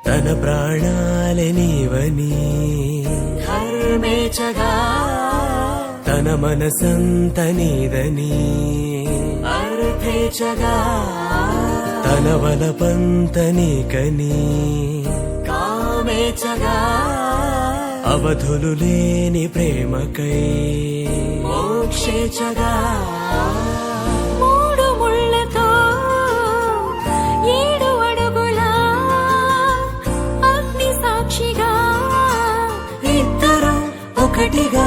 తన ప్రాణాలే నీవని ధర్మేచగా తన మనసంత నీదని అర్థేచగా తన వలపంత నీకని కామేచగా అవధులు లేని ప్రేమకై మోక్షేచగా మూడు ముళ్ళతో 7 అడుగుల అగ్ని సాక్షిగా ఇద్దరు ఒకటిగా